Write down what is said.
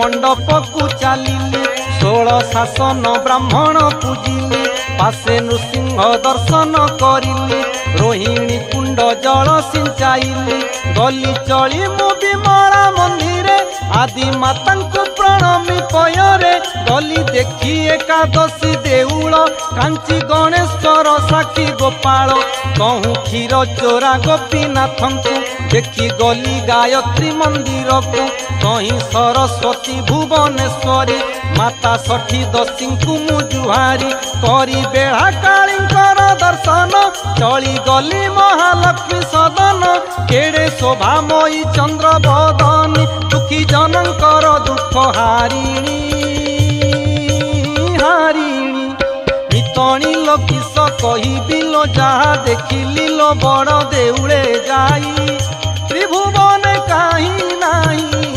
मंडप को चलिले 16 शासन ब्राह्मण पूजिले पासे नृसिंह दर्शन करिले रोहिणी कुंड जल सिंचाइले गली चली मु विमला मंदिरे आदि माता प्रणमी पयरे गली देखी एकादशी देउल कांची गणेश्वर साक्षी गोपाल कहूँ क्षीर चोरा गोपीनाथ को देखी गली गायत्री मंदिर को कहीं सरस्वती भुवनेश्वरी माता षठी दशी को मुजुहारी करी बेढ़ा कालींकर दर्शन चली गली महालक्ष्मी सदन केड़े शोभामयी चंद्र बदनी दुखी जनकर दुख हारिणी हारिणी मितणी लकिस कहिबिलो जहा देखिलिलो बड़ देउळे जाई त्रिभुवन काहीं नाही